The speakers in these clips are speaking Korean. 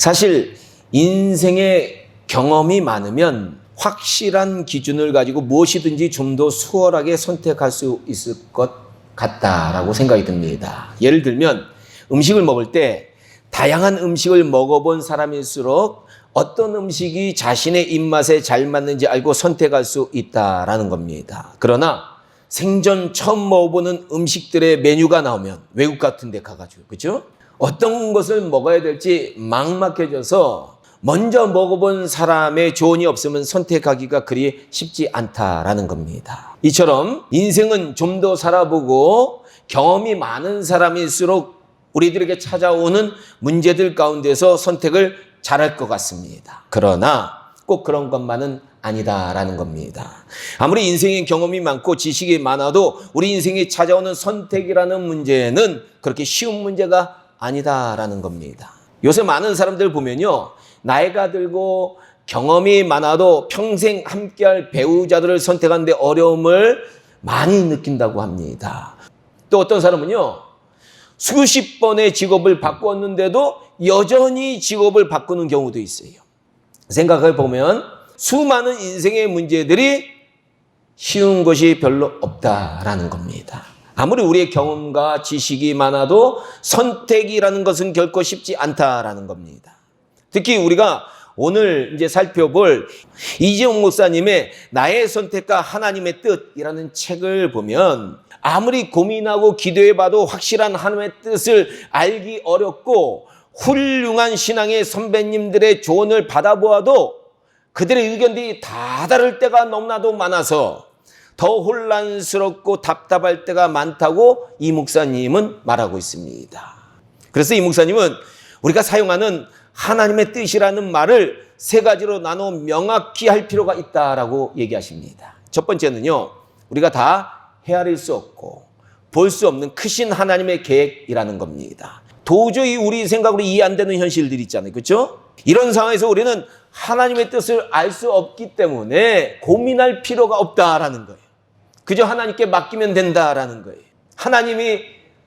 사실 인생의 경험이 많으면 확실한 기준을 가지고 무엇이든지 좀 더 수월하게 선택할 수 있을 것 같다라고 생각이 듭니다. 예를 들면 음식을 먹을 때 다양한 음식을 먹어본 사람일수록 어떤 음식이 자신의 입맛에 잘 맞는지 알고 선택할 수 있다라는 겁니다. 그러나 생전 처음 먹어보는 음식들의 메뉴가 나오면 외국 같은 데 가가지고, 그죠? 어떤 것을 먹어야 될지 막막해져서 먼저 먹어본 사람의 조언이 없으면 선택하기가 그리 쉽지 않다라는 겁니다. 이처럼 인생은 좀 더 살아보고 경험이 많은 사람일수록 우리들에게 찾아오는 문제들 가운데서 선택을 잘할 것 같습니다. 그러나 꼭 그런 것만은 아니다라는 겁니다. 아무리 인생의 경험이 많고 지식이 많아도 우리 인생에 찾아오는 선택이라는 문제는 그렇게 쉬운 문제가 아니다라는 겁니다. 요새 많은 사람들 보면요, 나이가 들고 경험이 많아도 평생 함께할 배우자들을 선택하는데 어려움을 많이 느낀다고 합니다. 또 어떤 사람은요, 수십 번의 직업을 바꿨는데도 여전히 직업을 바꾸는 경우도 있어요. 생각해 보면 수많은 인생의 문제들이 쉬운 것이 별로 없다라는 겁니다. 아무리 우리의 경험과 지식이 많아도 선택이라는 것은 결코 쉽지 않다라는 겁니다. 특히 우리가 오늘 이제 살펴볼 이재용 목사님의 나의 선택과 하나님의 뜻이라는 책을 보면 아무리 고민하고 기도해봐도 확실한 하나님의 뜻을 알기 어렵고 훌륭한 신앙의 선배님들의 조언을 받아보아도 그들의 의견들이 다 다를 때가 너무나도 많아서 더 혼란스럽고 답답할 때가 많다고 이 목사님은 말하고 있습니다. 그래서 이 목사님은 우리가 사용하는 하나님의 뜻이라는 말을 세 가지로 나눠 명확히 할 필요가 있다라고 얘기하십니다. 첫 번째는요, 우리가 다 헤아릴 수 없고 볼 수 없는 크신 하나님의 계획이라는 겁니다. 도저히 우리 생각으로 이해 안 되는 현실들이 있잖아요. 그렇죠? 이런 상황에서 우리는 하나님의 뜻을 알 수 없기 때문에 고민할 필요가 없다라는 거예요. 그저 하나님께 맡기면 된다라는 거예요. 하나님이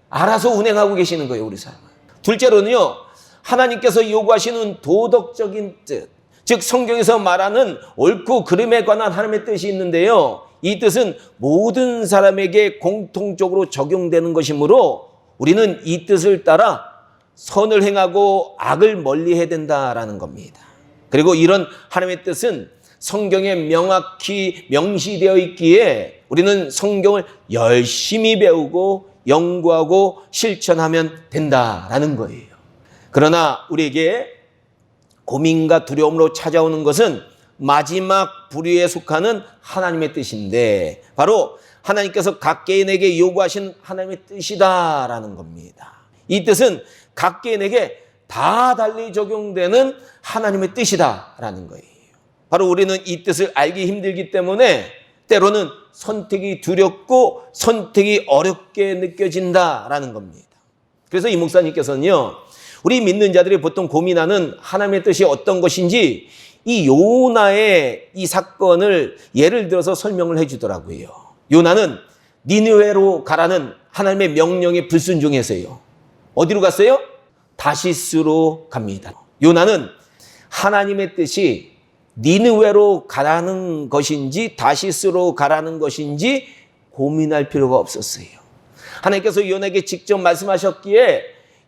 알아서 운행하고 계시는 거예요, 우리 삶을. 둘째로는요, 하나님께서 요구하시는 도덕적인 뜻, 즉 성경에서 말하는 옳고 그름에 관한 하나님의 뜻이 있는데요, 이 뜻은 모든 사람에게 공통적으로 적용되는 것이므로 우리는 이 뜻을 따라 선을 행하고 악을 멀리해야 된다라는 겁니다. 그리고 이런 하나님의 뜻은 성경에 명확히 명시되어 있기에 우리는 성경을 열심히 배우고 연구하고 실천하면 된다라는 거예요. 그러나 우리에게 고민과 두려움으로 찾아오는 것은 마지막 부류에 속하는 하나님의 뜻인데 바로 하나님께서 각 개인에게 요구하신 하나님의 뜻이다라는 겁니다. 이 뜻은 각 개인에게 다 달리 적용되는 하나님의 뜻이다라는 거예요. 바로 우리는 이 뜻을 알기 힘들기 때문에 때로는 선택이 두렵고 선택이 어렵게 느껴진다라는 겁니다. 그래서 이 목사님께서는요, 우리 믿는 자들이 보통 고민하는 하나님의 뜻이 어떤 것인지 이 요나의 이 사건을 예를 들어서 설명을 해주더라고요. 요나는 니느웨로 가라는 하나님의 명령에 불순종해서요, 어디로 갔어요? 다시스로 갑니다. 요나는 하나님의 뜻이 니느웨로 가라는 것인지 다시스로 가라는 것인지 고민할 필요가 없었어요. 하나님께서 요나에게 직접 말씀하셨기에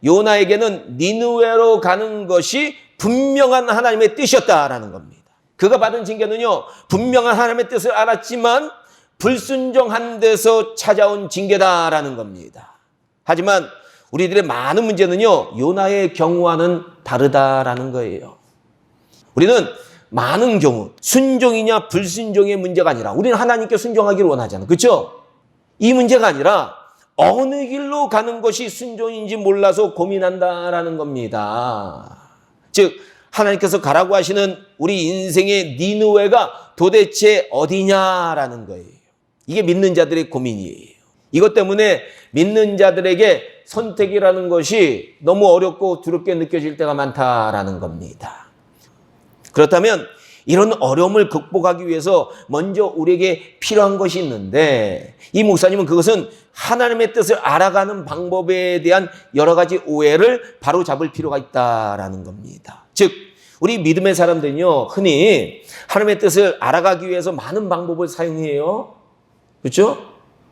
요나에게는 니느웨로 가는 것이 분명한 하나님의 뜻이었다라는 겁니다. 그가 받은 징계는요, 분명한 하나님의 뜻을 알았지만 불순종한 데서 찾아온 징계다라는 겁니다. 하지만 우리들의 많은 문제는요, 요나의 경우와는 다르다라는 거예요. 우리는 많은 경우 순종이냐 불순종의 문제가 아니라 우리는 하나님께 순종하기를 원하잖아요. 그렇죠? 이 문제가 아니라 어느 길로 가는 것이 순종인지 몰라서 고민한다라는 겁니다. 즉 하나님께서 가라고 하시는 우리 인생의 니느웨가 도대체 어디냐라는 거예요. 이게 믿는 자들의 고민이에요. 이것 때문에 믿는 자들에게 선택이라는 것이 너무 어렵고 두렵게 느껴질 때가 많다라는 겁니다. 그렇다면 이런 어려움을 극복하기 위해서 먼저 우리에게 필요한 것이 있는데 이 목사님은 그것은 하나님의 뜻을 알아가는 방법에 대한 여러 가지 오해를 바로잡을 필요가 있다라는 겁니다. 즉 우리 믿음의 사람들은요 흔히 하나님의 뜻을 알아가기 위해서 많은 방법을 사용해요. 그렇죠?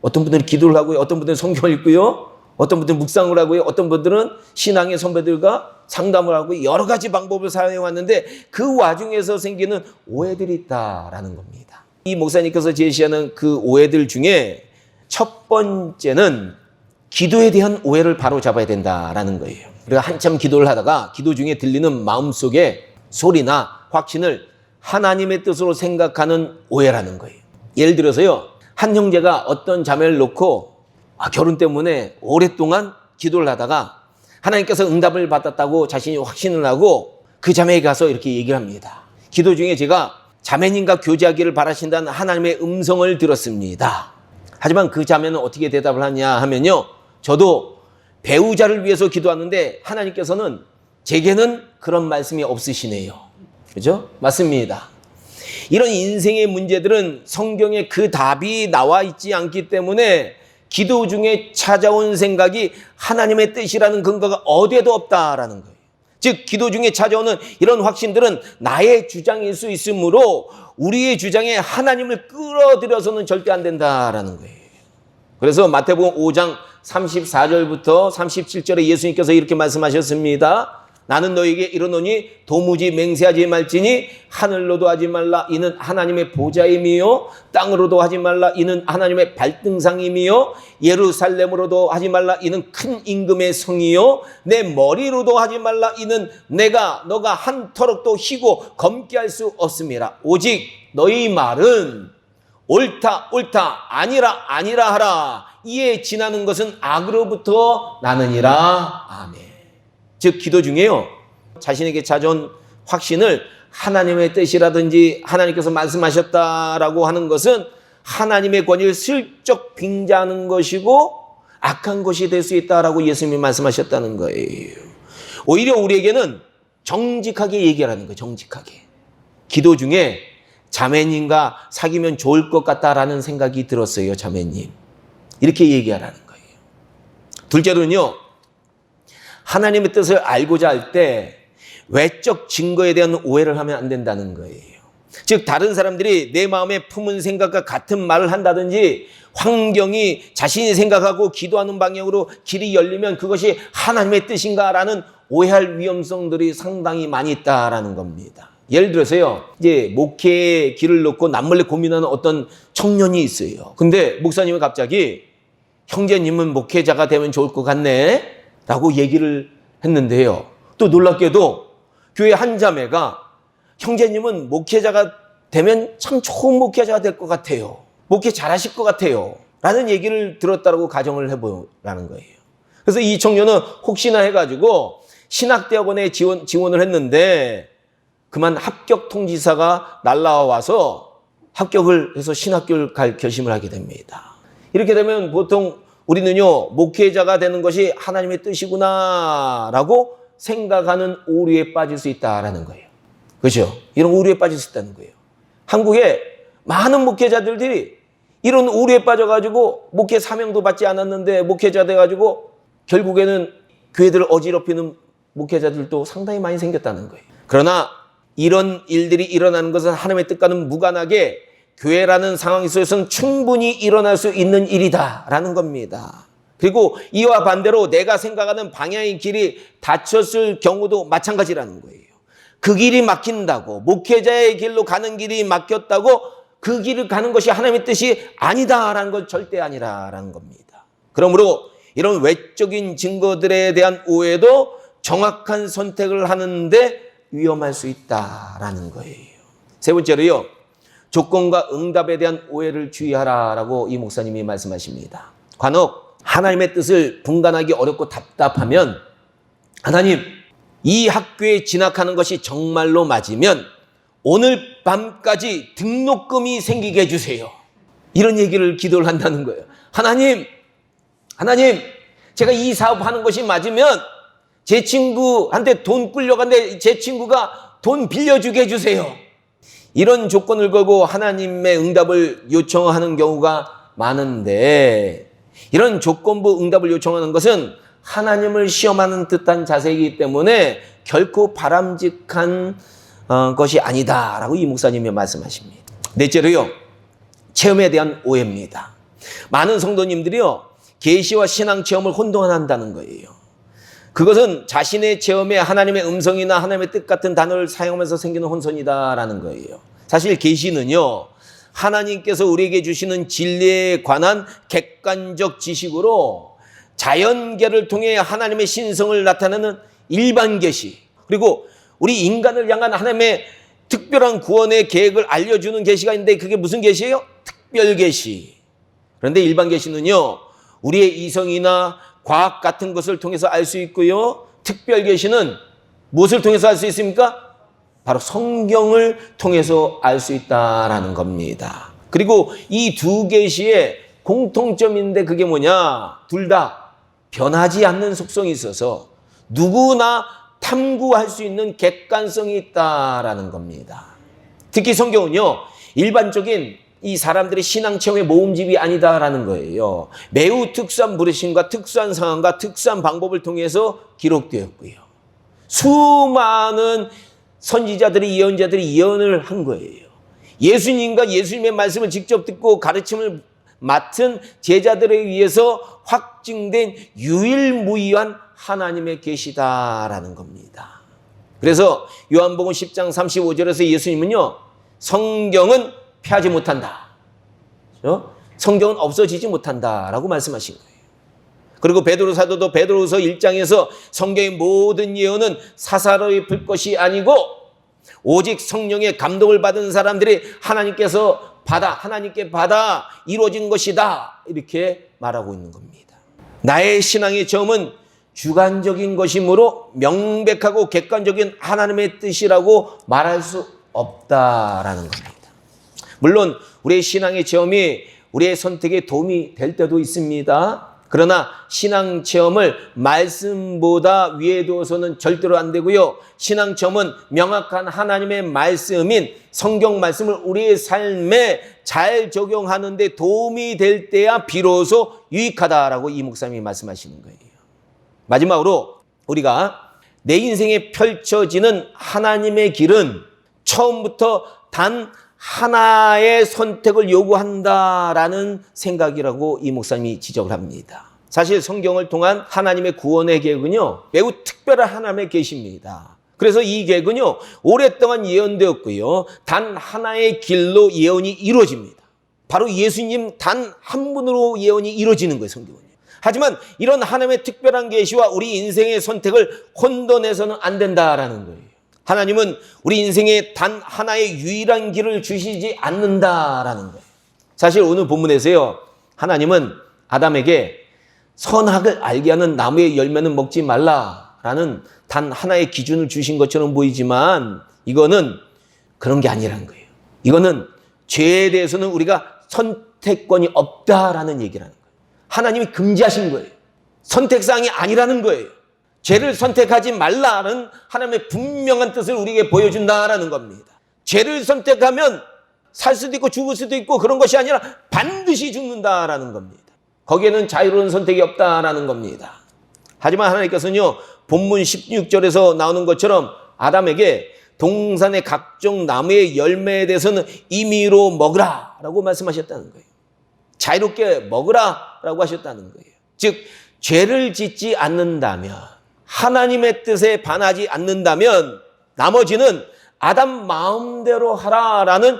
어떤 분들은 기도를 하고요. 어떤 분들은 성경을 읽고요. 어떤 분들은 묵상을 하고요. 어떤 분들은 신앙의 선배들과 상담을 하고 여러 가지 방법을 사용하는데 그 와중에서 생기는 오해들이 있다라는 겁니다. 이 목사님께서 제시하는 그 오해들 중에 첫 번째는 기도에 대한 오해를 바로 잡아야 된다라는 거예요. 우리가 한참 기도를 하다가 기도 중에 들리는 마음속의 소리나 확신을 하나님의 뜻으로 생각하는 오해라는 거예요. 예를 들어서요. 한 형제가 어떤 자매를 놓고 결혼 때문에 오랫동안 기도를 하다가 하나님께서 응답을 받았다고 자신이 확신을 하고 그 자매에 가서 이렇게 얘기를 합니다. 기도 중에 제가 자매님과 교제하기를 바라신다는 하나님의 음성을 들었습니다. 하지만 그 자매는 어떻게 대답을 하냐 하면요. 저도 배우자를 위해서 기도하는데 하나님께서는 제게는 그런 말씀이 없으시네요. 그죠? 맞습니다. 이런 인생의 문제들은 성경에 그 답이 나와 있지 않기 때문에 기도 중에 찾아온 생각이 하나님의 뜻이라는 근거가 어디에도 없다라는 거예요. 즉 기도 중에 찾아오는 이런 확신들은 나의 주장일 수 있으므로 우리의 주장에 하나님을 끌어들여서는 절대 안 된다라는 거예요. 그래서 마태복음 5장 34절부터 37절에 예수님께서 이렇게 말씀하셨습니다. 나는 너에게 이르노니 도무지 맹세하지 말지니 하늘로도 하지 말라 이는 하나님의 보좌임이요 땅으로도 하지 말라 이는 하나님의 발등상임이요 예루살렘으로도 하지 말라 이는 큰 임금의 성이요 내 머리로도 하지 말라 이는 너가 한 터럭도 희고 검게 할 수 없음이라. 오직 너희 말은 옳다 아니라 하라. 이에 지나는 것은 악으로부터 나느니라. 아멘. 즉 기도 중에요. 자신에게 찾아온 확신을 하나님의 뜻이라든지 하나님께서 말씀하셨다라고 하는 것은 하나님의 권위를 슬쩍 빙자하는 것이고 악한 것이 될 수 있다라고 예수님이 말씀하셨다는 거예요. 오히려 우리에게는 정직하게 얘기하라는 거예요. 정직하게. 기도 중에 자매님과 사귀면 좋을 것 같다라는 생각이 들었어요. 자매님. 이렇게 얘기하라는 거예요. 둘째로는요. 하나님의 뜻을 알고자 할 때 외적 증거에 대한 오해를 하면 안 된다는 거예요. 즉 다른 사람들이 내 마음에 품은 생각과 같은 말을 한다든지 환경이 자신이 생각하고 기도하는 방향으로 길이 열리면 그것이 하나님의 뜻인가라는 오해할 위험성들이 상당히 많이 있다라는 겁니다. 예를 들어서요. 이제 목회의 길을 놓고 남몰래 고민하는 어떤 청년이 있어요. 근데 목사님은 갑자기 형제님은 목회자가 되면 좋을 것 같네 라고 얘기를 했는데요. 또 놀랍게도 교회 한 자매가 형제님은 목회자가 되면 참 좋은 목회자가 될 것 같아요. 목회 잘하실 것 같아요. 라는 얘기를 들었다고 가정을 해보라는 거예요. 그래서 이 청년은 혹시나 해가지고 신학대학원에 지원을 했는데 그만 합격 통지서가 날라와서 합격을 해서 신학교를 갈 결심을 하게 됩니다. 이렇게 되면 보통 우리는요, 목회자가 되는 것이 하나님의 뜻이구나 라고 생각하는 오류에 빠질 수 있다라는 거예요. 그렇죠? 이런 오류에 빠질 수 있다는 거예요. 한국에 많은 목회자들이 이런 오류에 빠져가지고 목회 사명도 받지 않았는데 목회자 돼가지고 결국에는 교회들을 어지럽히는 목회자들도 상당히 많이 생겼다는 거예요. 그러나 이런 일들이 일어나는 것은 하나님의 뜻과는 무관하게 교회라는 상황 속에서는 충분히 일어날 수 있는 일이다라는 겁니다. 그리고 이와 반대로 내가 생각하는 방향의 길이 닫혔을 경우도 마찬가지라는 거예요. 그 길이 막힌다고 목회자의 길로 가는 길이 막혔다고 그 길을 가는 것이 하나님의 뜻이 아니다라는 건 절대 아니라는 겁니다. 그러므로 이런 외적인 증거들에 대한 오해도 정확한 선택을 하는데 위험할 수 있다라는 거예요. 세 번째로요. 조건과 응답에 대한 오해를 주의하라라고 이 목사님이 말씀하십니다. 간혹 하나님의 뜻을 분간하기 어렵고 답답하면 하나님, 이 학교에 진학하는 것이 정말로 맞으면 오늘 밤까지 등록금이 생기게 해주세요. 이런 얘기를 기도를 한다는 거예요. 하나님, 제가 이 사업하는 것이 맞으면 제 친구한테 돈 끌려갔는데 제 친구가 돈 빌려주게 해주세요. 이런 조건을 걸고 하나님의 응답을 요청하는 경우가 많은데, 이런 조건부 응답을 요청하는 것은 하나님을 시험하는 듯한 자세이기 때문에 결코 바람직한 것이 아니다라고 이 목사님이 말씀하십니다. 넷째로요, 체험에 대한 오해입니다. 많은 성도님들이요, 계시와 신앙 체험을 혼동한다는 거예요. 그것은 자신의 체험에 하나님의 음성이나 하나님의 뜻 같은 단어를 사용하면서 생기는 혼선이다라는 거예요. 사실 계시는요, 하나님께서 우리에게 주시는 진리에 관한 객관적 지식으로 자연계를 통해 하나님의 신성을 나타내는 일반 계시, 그리고 우리 인간을 향한 하나님의 특별한 구원의 계획을 알려주는 계시가 있는데, 그게 무슨 계시예요? 특별 계시. 그런데 일반 계시는요, 우리의 이성이나 과학 같은 것을 통해서 알 수 있고요, 특별 계시는 무엇을 통해서 알 수 있습니까? 바로 성경을 통해서 알 수 있다라는 겁니다. 그리고 이 두 계시의 공통점인데 그게 뭐냐? 둘 다 변하지 않는 속성이 있어서 누구나 탐구할 수 있는 객관성이 있다라는 겁니다. 특히 성경은요, 일반적인 이 사람들의 신앙 체험의 모음집이 아니다라는 거예요. 매우 특수한 부르심과 특수한 상황과 특수한 방법을 통해서 기록되었고요, 수많은 선지자들이, 예언자들이 예언을 한 거예요. 예수님과 예수님의 말씀을 직접 듣고 가르침을 맡은 제자들에 의해서 확증된 유일무이한 하나님의 계시다라는 겁니다. 그래서 요한복음 10장 35절에서 예수님은요, 성경은 폐하지 못한다, 성경은 없어지지 못한다라고 말씀하신 거예요. 그리고 베드로 사도도 베드로후서 1장에서 성경의 모든 예언은 사사로이 풀 것이 아니고 오직 성령의 감동을 받은 사람들이 하나님께 받아 이루어진 것이다, 이렇게 말하고 있는 겁니다. 나의 신앙의 체험은 주관적인 것이므로 명백하고 객관적인 하나님의 뜻이라고 말할 수 없다라는 겁니다. 물론 우리의 신앙의 체험이 우리의 선택에 도움이 될 때도 있습니다. 그러나 신앙 체험을 말씀보다 위에 두어서는 절대로 안 되고요, 신앙 체험은 명확한 하나님의 말씀인 성경 말씀을 우리의 삶에 잘 적용하는 데 도움이 될 때야 비로소 유익하다라고 이 목사님이 말씀하시는 거예요. 마지막으로 우리가 내 인생에 펼쳐지는 하나님의 길은 처음부터 단 하나의 선택을 요구한다라는 생각이라고 이 목사님이 지적을 합니다. 사실 성경을 통한 하나님의 구원의 계획은요, 매우 특별한 하나님의 계시입니다. 그래서 이 계획은요, 오랫동안 예언되었고요, 단 하나의 길로 예언이 이루어집니다. 바로 예수님 단 한 분으로 예언이 이루어지는 거예요, 성경은요. 하지만 이런 하나님의 특별한 계시와 우리 인생의 선택을 혼돈해서는 안 된다라는 거예요. 하나님은 우리 인생에 단 하나의 유일한 길을 주시지 않는다라는 거예요. 사실 오늘 본문에서요, 하나님은 아담에게 선악을 알게 하는 나무의 열매는 먹지 말라라는 단 하나의 기준을 주신 것처럼 보이지만, 이거는 그런 게 아니라는 거예요. 이거는 죄에 대해서는 우리가 선택권이 없다라는 얘기라는 거예요. 하나님이 금지하신 거예요. 선택사항이 아니라는 거예요. 죄를 선택하지 말라는 하나님의 분명한 뜻을 우리에게 보여준다라는 겁니다. 죄를 선택하면 살 수도 있고 죽을 수도 있고 그런 것이 아니라 반드시 죽는다라는 겁니다. 거기에는 자유로운 선택이 없다라는 겁니다. 하지만 하나님께서는요, 본문 16절에서 나오는 것처럼 아담에게 동산의 각종 나무의 열매에 대해서는 임의로 먹으라라고 말씀하셨다는 거예요. 자유롭게 먹으라라고 하셨다는 거예요. 즉, 죄를 짓지 않는다면, 하나님의 뜻에 반하지 않는다면 나머지는 아담 마음대로 하라라는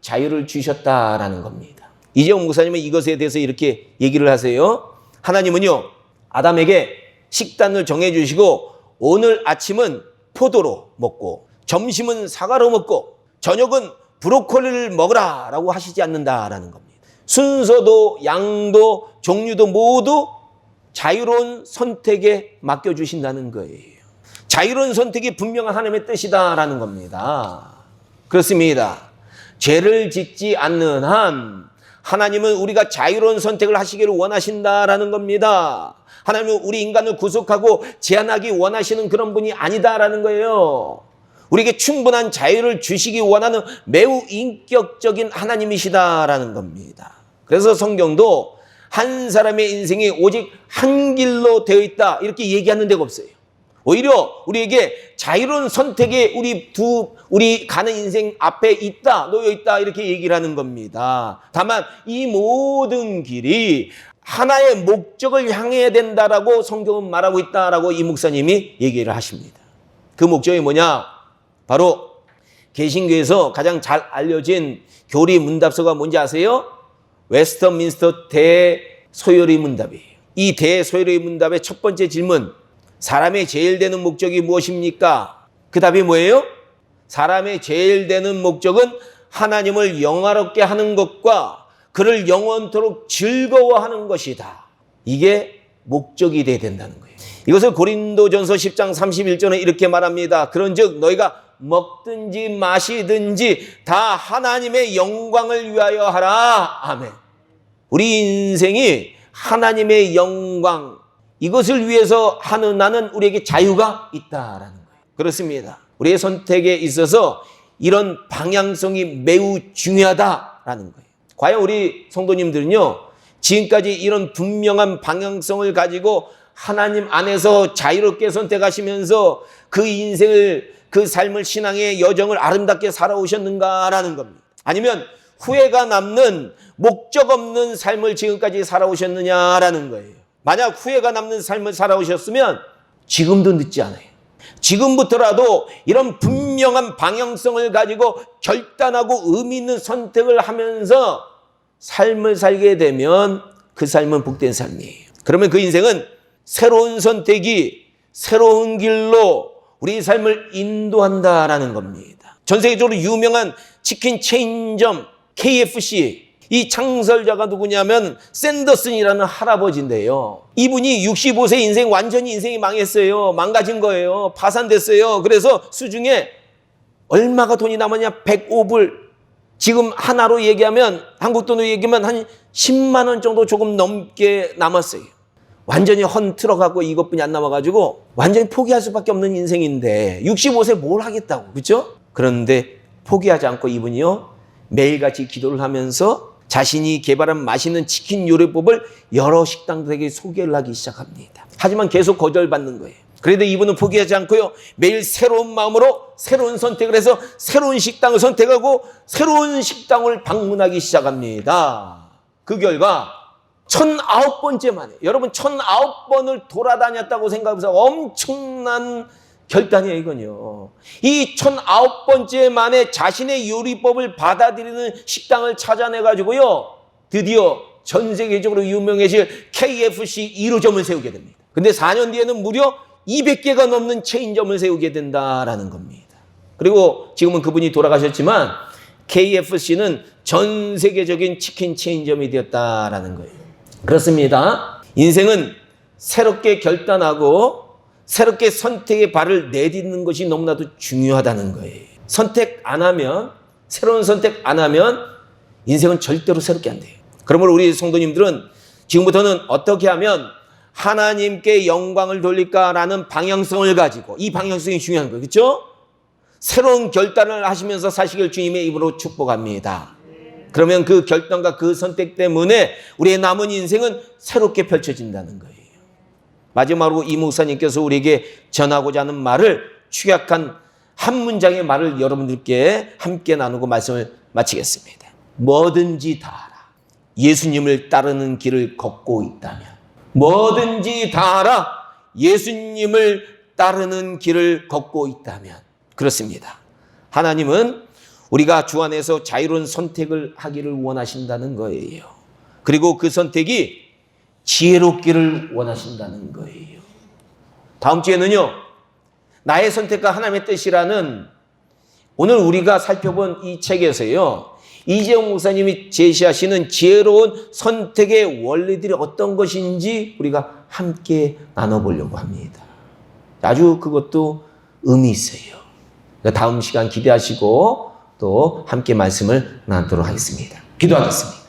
자유를 주셨다라는 겁니다. 이재용 목사님은 이것에 대해서 이렇게 얘기를 하세요. 하나님은요, 아담에게 식단을 정해주시고 오늘 아침은 포도로 먹고 점심은 사과로 먹고 저녁은 브로콜리를 먹으라라고 하시지 않는다라는 겁니다. 순서도 양도 종류도 모두 자유로운 선택에 맡겨주신다는 거예요. 자유로운 선택이 분명한 하나님의 뜻이다라는 겁니다. 그렇습니다. 죄를 짓지 않는 한 하나님은 우리가 자유로운 선택을 하시기를 원하신다라는 겁니다. 하나님은 우리 인간을 구속하고 제한하기 원하시는 그런 분이 아니다라는 거예요. 우리에게 충분한 자유를 주시기 원하는 매우 인격적인 하나님이시다라는 겁니다. 그래서 성경도 한 사람의 인생이 오직 한 길로 되어 있다 이렇게 얘기하는 데가 없어요. 오히려 우리에게 자유로운 선택이 우리 가는 인생 앞에 있다, 놓여 있다 이렇게 얘기를 하는 겁니다. 다만 이 모든 길이 하나의 목적을 향해야 된다라고 성경은 말하고 있다라고 이 목사님이 얘기를 하십니다. 그 목적이 뭐냐? 바로 개신교에서 가장 잘 알려진 교리 문답서가 뭔지 아세요? 웨스터민스터 대소요리 문답이에요. 이 대소요리 문답의 첫 번째 질문, 사람의 제일 되는 목적이 무엇입니까? 그 답이 뭐예요? 사람의 제일 되는 목적은 하나님을 영화롭게 하는 것과 그를 영원토록 즐거워하는 것이다. 이게 목적이 돼야 된다는 거예요. 이것을 고린도전서 10장 31절에 이렇게 말합니다. 그런즉 너희가 먹든지 마시든지 다 하나님의 영광을 위하여 하라. 아멘. 우리 인생이 하나님의 영광, 이것을 위해서 하는 나는 우리에게 자유가 있다라는 거예요. 그렇습니다. 우리의 선택에 있어서 이런 방향성이 매우 중요하다라는 거예요. 과연 우리 성도님들은요, 지금까지 이런 분명한 방향성을 가지고 하나님 안에서 자유롭게 선택하시면서 그 인생을, 그 삶을, 신앙의 여정을 아름답게 살아오셨는가라는 겁니다. 아니면 후회가 남는 목적 없는 삶을 지금까지 살아오셨느냐라는 거예요. 만약 후회가 남는 삶을 살아오셨으면 지금도 늦지 않아요. 지금부터라도 이런 분명한 방향성을 가지고 결단하고 의미 있는 선택을 하면서 삶을 살게 되면 그 삶은 복된 삶이에요. 그러면 그 인생은 새로운 선택이 새로운 길로 우리 삶을 인도한다라는 겁니다. 전 세계적으로 유명한 치킨 체인점 KFC, 이 창설자가 누구냐면 샌더슨이라는 할아버지인데요. 이분이 65세 인생 완전히 인생이 망했어요. 망가진 거예요. 파산됐어요. 그래서 수중에 얼마가 돈이 남았냐? 105불. 지금 하나로 얘기하면, 한국 돈으로 얘기하면 한 10만 원 정도 조금 넘게 남았어요. 완전히 헌틀어갖고 이것뿐이 안 남아가지고 완전히 포기할 수밖에 없는 인생인데 65세 뭘 하겠다고, 그렇죠? 그런데 포기하지 않고 이분이요, 매일같이 기도를 하면서 자신이 개발한 맛있는 치킨 요리법을 여러 식당들에게 소개를 하기 시작합니다. 하지만 계속 거절받는 거예요. 그래도 이분은 포기하지 않고요, 매일 새로운 마음으로 새로운 선택을 해서 새로운 식당을 선택하고 새로운 식당을 방문하기 시작합니다. 그 결과 1009번째 만에, 여러분 1009번을 돌아다녔다고 생각하면서 엄청난 결단이에요, 이건요. 이 1009번째 만에 자신의 요리법을 받아들이는 식당을 찾아내가지고요, 드디어 전 세계적으로 유명해질 KFC 1호점을 세우게 됩니다. 근데 4년 뒤에는 무려 200개가 넘는 체인점을 세우게 된다라는 겁니다. 그리고 지금은 그분이 돌아가셨지만 KFC는 전 세계적인 치킨 체인점이 되었다라는 거예요. 그렇습니다. 인생은 새롭게 결단하고 새롭게 선택의 발을 내딛는 것이 너무나도 중요하다는 거예요. 선택 안 하면, 새로운 선택 안 하면 인생은 절대로 새롭게 안 돼요. 그러므로 우리 성도님들은 지금부터는 어떻게 하면 하나님께 영광을 돌릴까라는 방향성을 가지고, 이 방향성이 중요한 거예요. 그렇죠? 새로운 결단을 하시면서 사시길 주님의 이름으로 축복합니다. 그러면 그 결단과 그 선택 때문에 우리의 남은 인생은 새롭게 펼쳐진다는 거예요. 마지막으로 이 목사님께서 우리에게 전하고자 하는 말을, 축약한 한 문장의 말을 여러분들께 함께 나누고 말씀을 마치겠습니다. 뭐든지 다 하라. 예수님을 따르는 길을 걷고 있다면. 뭐든지 다 하라. 예수님을 따르는 길을 걷고 있다면. 그렇습니다. 하나님은 우리가 주 안에서 자유로운 선택을 하기를 원하신다는 거예요. 그리고 그 선택이 지혜롭기를 원하신다는 거예요. 다음 주에는요, 나의 선택과 하나님의 뜻이라는, 오늘 우리가 살펴본 이 책에서요, 이재용 목사님이 제시하시는 지혜로운 선택의 원리들이 어떤 것인지 우리가 함께 나눠보려고 합니다. 아주 그것도 의미 있어요. 다음 시간 기대하시고 또 함께 말씀을 나누도록 하겠습니다. 기도하겠습니다.